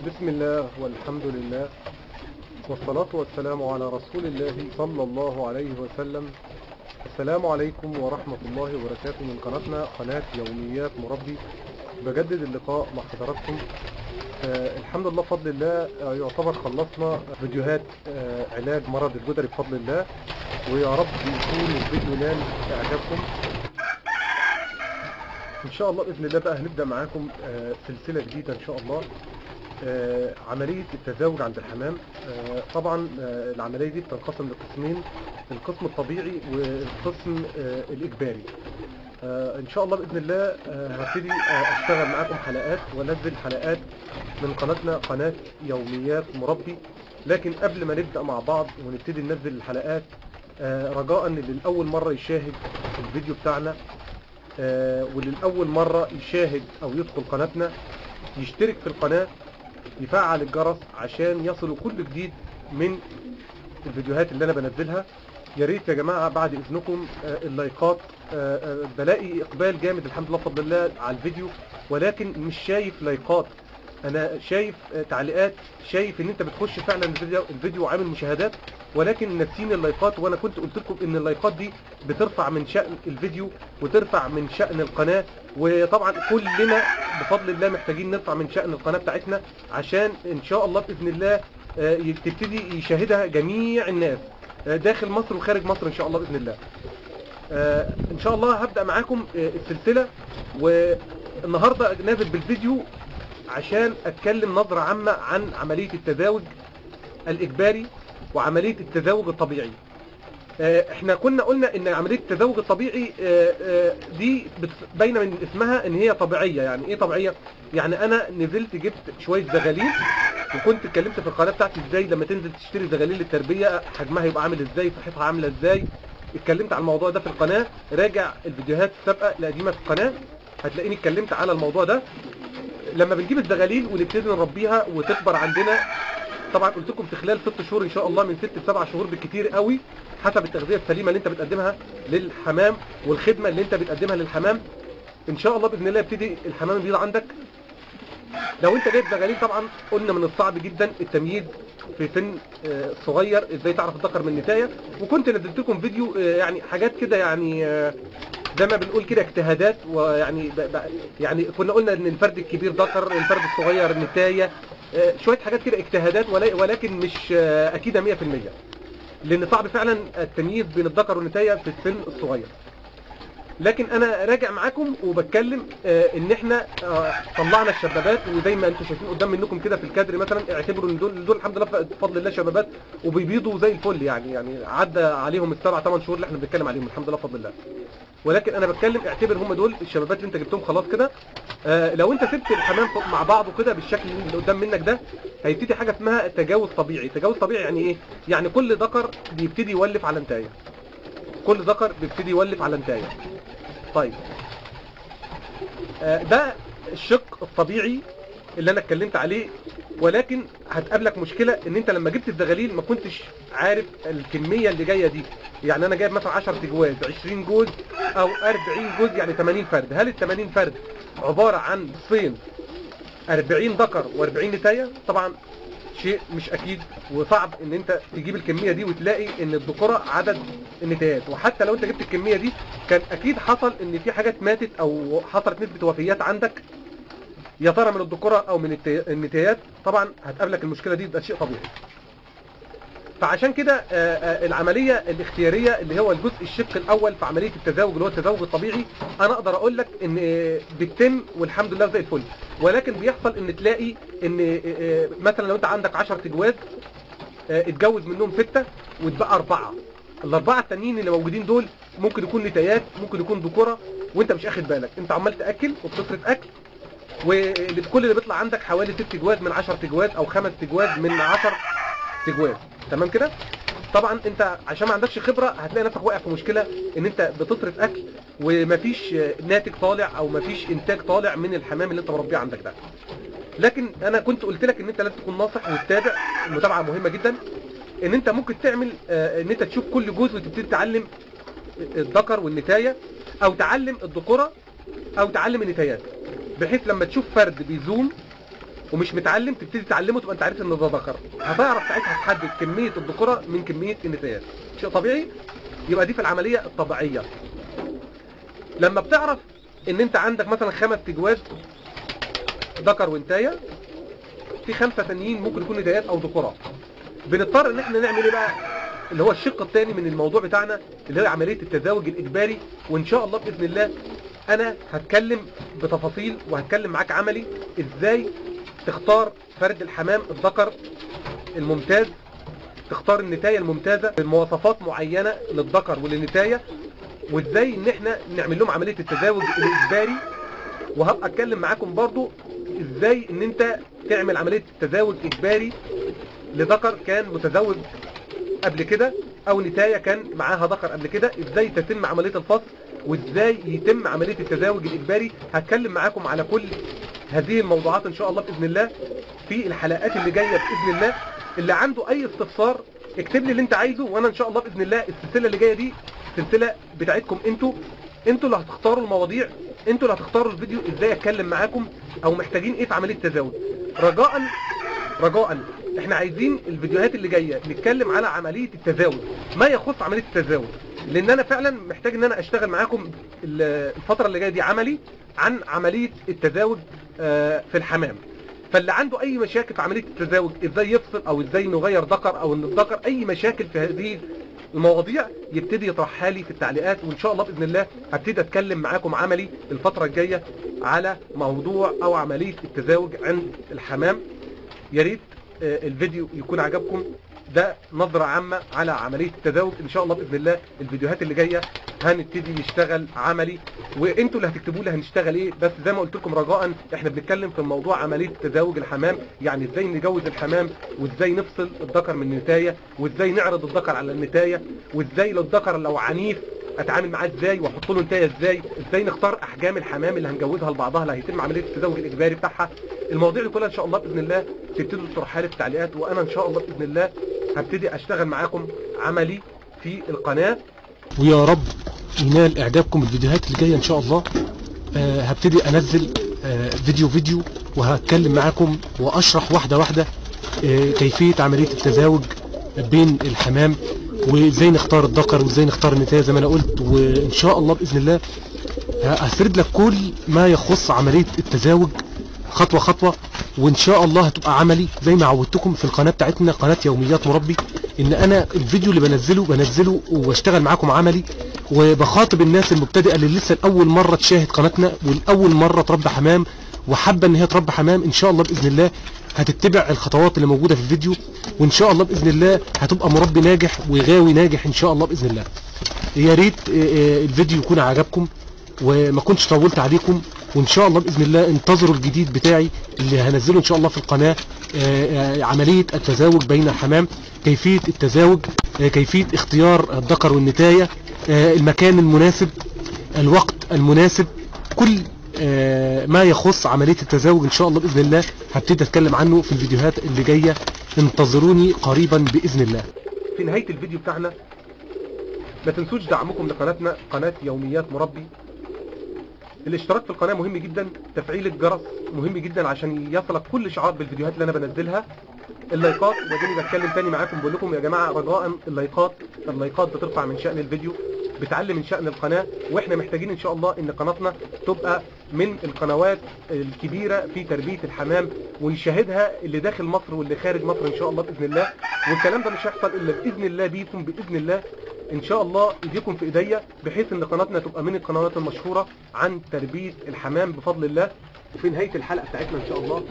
بسم الله والحمد لله والصلاة والسلام على رسول الله صلى الله عليه وسلم. السلام عليكم ورحمة الله وبركاته من قناتنا قناة يوميات مربي. بجدد اللقاء مع حضراتكم. الحمد لله بفضل الله يعتبر خلصنا فيديوهات علاج مرض الجدري بفضل الله، ويا رب يكون الفيديو نال اعجابكم ان شاء الله. باذن الله بقى هنبدا معاكم سلسله جديده ان شاء الله، عمليه التزاوج عند الحمام. طبعا العمليه دي بتنقسم لقسمين، القسم الطبيعي والقسم الاجباري. ان شاء الله باذن الله هبتدي اشتغل معاكم حلقات وانزل حلقات من قناتنا قناه يوميات مربي. لكن قبل ما نبدا مع بعض ونبتدي ننزل الحلقات، رجاء ان للاول مره يشاهد الفيديو بتاعنا، وللأول مرة يشاهد أو يدخل قناتنا يشترك في القناة، يفعل الجرس عشان يصلوا كل جديد من الفيديوهات اللي أنا بنزلها. يا ريت يا جماعة بعد إذنكم اللايكات. بلاقي إقبال جامد الحمد لله بفضل الله على الفيديو، ولكن مش شايف لايكات. أنا شايف تعليقات، شايف إن أنت بتخش فعلا الفيديو عامل مشاهدات، ولكن ناسين اللايكات. وانا كنت قلت لكم ان اللايكات دي بترفع من شأن الفيديو وترفع من شأن القناة، وطبعا كلنا بفضل الله محتاجين نرفع من شأن القناة بتاعتنا عشان ان شاء الله بإذن الله تبتدي يشاهدها جميع الناس داخل مصر وخارج مصر ان شاء الله بإذن الله. ان شاء الله هبدأ معاكم السلسلة، والنهاردة نازل بالفيديو عشان اتكلم نظرة عامة عن عملية التزاوج الإجباري وعملية التزاوج الطبيعي. احنا كنا قلنا ان عملية التزاوج الطبيعي دي باينة من اسمها ان هي طبيعية. يعني ايه طبيعية؟ يعني انا نزلت جبت شوية زغاليل، وكنت اتكلمت في القناة بتاعتي ازاي لما تنزل تشتري زغاليل للتربية حجمها يبقى عامل ازاي، صحتها عاملة ازاي. اتكلمت على الموضوع ده في القناة، راجع الفيديوهات السابقة القديمة في القناة هتلاقيني اتكلمت على الموضوع ده. لما بنجيب الزغاليل ونبتدي نربيها وتكبر عندنا، طبعا قلت لكم في خلال 6 شهور ان شاء الله، من 6 ل 7 شهور بالكتير قوي، حسب التغذيه السليمه اللي انت بتقدمها للحمام والخدمه اللي انت بتقدمها للحمام. ان شاء الله باذن الله يبتدي الحمام يبيض عندك. لو انت جايب زغاليل، طبعا قلنا من الصعب جدا التمييز في سن صغير ازاي تعرف الذكر من النتايه، وكنت نزلت لكم فيديو يعني حاجات كده، يعني زي ما بنقول كده اجتهادات. ويعني يعني كنا قلنا ان الفرد الكبير ذكر، الفرد الصغير النتايه، شويه حاجات كده اجتهادات، ولكن مش اكيده 100%، لان صعب فعلا التمييز بين الذكر والنتايه في السن الصغير. لكن انا راجع معاكم وبتكلم ان احنا طلعنا الشبابات، وزي ما انتم شايفين قدام منكم كده في الكادر مثلا، اعتبروا ان دول الحمد لله بفضل الله شبابات وبيبيضوا زي الفل. يعني عدى عليهم ال7 8 شهور اللي احنا بنتكلم عليهم الحمد لله بفضل الله. ولكن انا بتكلم اعتبر هم دول الشبابات اللي انت جبتهم خلاص كده. لو انت سبت الحمام مع بعضه كده بالشكل اللي قدام منك ده، هيبتدي حاجه اسمها تجاوز طبيعي. تجاوز طبيعي يعني ايه؟ يعني كل ذكر بيبتدي يولف على نتايه، كل ذكر بيبتدي يولف على نتايه. طيب ده الشق الطبيعي اللي انا اتكلمت عليه. ولكن هتقابلك مشكله ان انت لما جبت الزغاليل ما كنتش عارف الكميه اللي جايه دي. يعني انا جايب مثلا 10 جواز، 20 جوز او 40 جوز، يعني 80 فرد. هل ال 80 فرد عباره عن نصفين 40 ذكر و40 نتايه؟ طبعا شيء مش اكيد، وصعب ان انت تجيب الكميه دي وتلاقي ان الذكوره عدد النتايات. وحتى لو انت جبت الكميه دي كان اكيد حصل ان في حاجات ماتت او حصلت نسبه وفيات عندك، يا ترى من الذكوره او من النتايات. طبعا هتقابلك المشكله دي، ده شيء طبيعي. فعشان كده العمليه الاختياريه اللي هو الجزء الشق الاول في عمليه التزاوج اللي هو التزاوج الطبيعي، انا اقدر اقول لك ان بتتم والحمد لله زي الفل. ولكن بيحصل ان تلاقي ان مثلا لو انت عندك 10 جواز، اتجوز منهم 6 واتبقى 4، الاربعه التانيين اللي موجودين دول ممكن يكون نتايات، ممكن يكون ذكوره، وانت مش اخد بالك. انت عمال تاكل وبتصرف اكل، وكل اللي بيطلع عندك حوالي 6 جواز من 10 جواز او 5 جواز من 10 جواز. تمام كده؟ طبعا انت عشان ما عندكش خبره هتلاقي نفسك واقع في مشكله ان انت بتصرف اكل ومفيش ناتج طالع او مفيش انتاج طالع من الحمام اللي انت مربيه عندك ده. لكن انا كنت قلت لك ان انت لازم تكون ناصح وتتابع. المتابعه مهمه جدا. ان انت ممكن تعمل ان انت تشوف كل جوز وتبتدي تعلم الذكر والنتايه، او تعلم الذكوره او تعلم النتايات، بحيث لما تشوف فرد بيزوم ومش متعلم تبتدي تعلمه، تبقى انت عارف ان ده ذكر، هتعرف ساعتها تحدد كميه الذكوره من كميه النتايات. شيء طبيعي. يبقى دي في العمليه الطبيعيه. لما بتعرف ان انت عندك مثلا 5 تجواز ذكر وانتايه، في 5 ثانيين ممكن يكون نتايات او ذكورات، بنضطر ان احنا نعمل ايه بقى؟ اللي هو الشق الثاني من الموضوع بتاعنا، اللي هو عمليه التزاوج الاجباري. وان شاء الله باذن الله انا هتكلم بتفاصيل وهتكلم معاك عملي ازاي تختار فرد الحمام الذكر الممتاز، تختار النتايه الممتازه بمواصفات معينه للذكر وللنتايه، وازاي ان احنا نعمل لهم عمليه التزاوج الاجباري. وهبقى اتكلم معاكم برضو ازاي ان انت تعمل عمليه التزاوج اجباري لذكر كان متزوج قبل كده او نتايه كان معاها ذكر قبل كده، ازاي تتم عمليه الفصل وازاي يتم عمليه التزاوج الاجباري. هتكلم معاكم على كل هذه الموضوعات ان شاء الله باذن الله في الحلقات اللي جايه باذن الله. اللي عنده اي استفسار اكتب لي اللي انت عايزه، وانا ان شاء الله باذن الله السلسله اللي جايه دي السلسله بتاعتكم انتوا اللي هتختاروا المواضيع، انتوا اللي هتختاروا الفيديو ازاي اتكلم معاكم او محتاجين ايه في عمليه التزاوج. رجاء احنا عايزين الفيديوهات اللي جايه نتكلم على عمليه التزاوج، ما يخص عمليه التزاوج، لان انا فعلا محتاج ان انا اشتغل معاكم الفتره اللي جايه دي عملي عن عمليه التزاوج في الحمام. فاللي عنده اي مشاكل في عمليه التزاوج، ازاي يفصل او ازاي نغير ذكر او ان الذكر، اي مشاكل في هذه المواضيع يبتدي يطرحها لي في التعليقات، وان شاء الله باذن الله هبتدي اتكلم معاكم عملي الفتره الجايه على موضوع او عمليه التزاوج عند الحمام. يا ريت الفيديو يكون عجبكم. ده نظرة عامة على عملية التزاوج. ان شاء الله باذن الله الفيديوهات اللي جاية هنبتدي نشتغل عملي، وانتوا اللي هتكتبوا لي هنشتغل ايه. بس زي ما قلت لكم رجاء احنا بنتكلم في الموضوع عملية تزاوج الحمام، يعني ازاي نجوز الحمام، وازاي نفصل الذكر من النتاية، وازاي نعرض الذكر على النتاية، وازاي لو الذكر لو عنيف اتعامل معاه ازاي واحط له نتايه ازاي نختار احجام الحمام اللي هنجوزها لبعضها اللي هيتم عمليه التزاوج الاجباري بتاعها. المواضيع دي كلها ان شاء الله باذن الله تبتدوا تطرحها لي في التعليقات، وانا ان شاء الله باذن الله هبتدي اشتغل معاكم عملي في القناه. ويا رب ينال اعجابكم الفيديوهات اللي جايه ان شاء الله. هبتدي انزل فيديو وهتكلم معاكم واشرح واحده واحده كيفيه عمليه التزاوج بين الحمام، وازاي نختار الذكر وازاي نختار النتايه زي ما انا قلت. وان شاء الله باذن الله هسرد لك كل ما يخص عمليه التزاوج خطوه خطوه، وان شاء الله هتبقى عملي زي ما عودتكم في القناه بتاعتنا قناه يوميات مربي، ان انا الفيديو اللي بنزله واشتغل معاكم عملي، وبخاطب الناس المبتدئه اللي لسه لاول مره تشاهد قناتنا والاول مره تربي حمام وحابه ان هي تربي حمام. ان شاء الله باذن الله هتتبع الخطوات اللي موجوده في الفيديو، وان شاء الله باذن الله هتبقى مربي ناجح وغاوي ناجح ان شاء الله باذن الله. يا ريت الفيديو يكون عجبكم وما كنتش طولت عليكم، وان شاء الله باذن الله انتظروا الجديد بتاعي اللي هنزله ان شاء الله في القناه، عمليه التزاوج بين الحمام، كيفيه التزاوج، كيفيه اختيار الذكر والنتايه، المكان المناسب، الوقت المناسب، كل ما يخص عمليه التزاوج ان شاء الله باذن الله هبتدي اتكلم عنه في الفيديوهات اللي جايه. انتظروني قريبا باذن الله. في نهايه الفيديو بتاعنا ما تنسوش دعمكم لقناتنا قناه يوميات مربي. الاشتراك في القناه مهم جدا، تفعيل الجرس مهم جدا عشان يصلك كل اشعار بالفيديوهات اللي انا بنزلها. اللايكات، وديني بتكلم تاني معاكم بقول لكم يا جماعه رجاء اللايكات بترفع من شأن الفيديو، بتعلي من شأن القناه، واحنا محتاجين ان شاء الله ان قناتنا تبقى من القنوات الكبيره في تربيه الحمام، ويشاهدها اللي داخل مصر واللي خارج مصر ان شاء الله باذن الله. والكلام ده مش هيحصل الا باذن الله بيكم باذن الله. ان شاء الله ايديكم في ايديا بحيث ان قناتنا تبقى من القنوات المشهوره عن تربيه الحمام بفضل الله. وفي نهايه الحلقه بتاعتنا ان شاء الله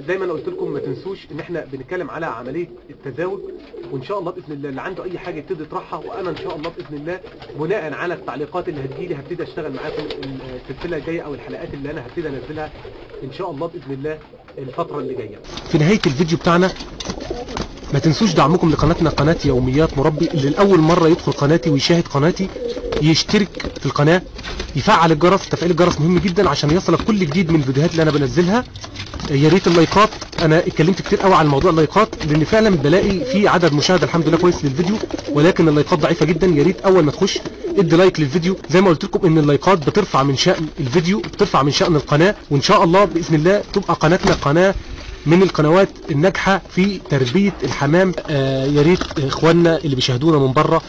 زي ما انا قلت لكم ما تنسوش ان احنا بنتكلم على عمليه التزاوج، وان شاء الله باذن الله اللي عنده اي حاجه يبتدي يطرحها، وانا ان شاء الله باذن الله بناء على التعليقات اللي هتجيلي هبتدي اشتغل معاكم السلسله الجايه او الحلقات اللي انا هبتدي انزلها ان شاء الله باذن الله الفتره اللي جايه. في نهايه الفيديو بتاعنا ما تنسوش دعمكم لقناتنا قناه يوميات مربي. اللي لاول مره يدخل قناتي ويشاهد قناتي يشترك في القناه، يفعل الجرس. تفعيل الجرس مهم جدا عشان يصلك كل جديد من الفيديوهات اللي انا بنزلها. يا ريت اللايكات، انا اتكلمت كتير قوي عن موضوع اللايكات لان فعلا بلاقي في عدد مشاهده الحمد لله كويس للفيديو، ولكن اللايكات ضعيفه جدا. يا ريت اول ما تخش ادي لايك للفيديو، زي ما قلت لكم ان اللايكات بترفع من شأن الفيديو، بترفع من شأن القناه، وان شاء الله باذن الله تبقى قناتنا قناه من القنوات الناجحه في تربيه الحمام. يا ريت اخواننا اللي بيشاهدونا من بره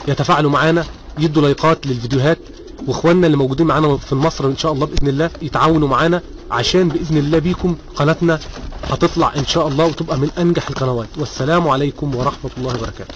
يتفاعلوا معانا، يدوا لايكات للفيديوهات، واخواننا اللي موجودين معانا في مصر ان شاء الله باذن الله يتعاونوا معانا، عشان باذن الله بيكم قناتنا هتطلع ان شاء الله وتبقى من انجح القنوات. والسلام عليكم ورحمه الله وبركاته.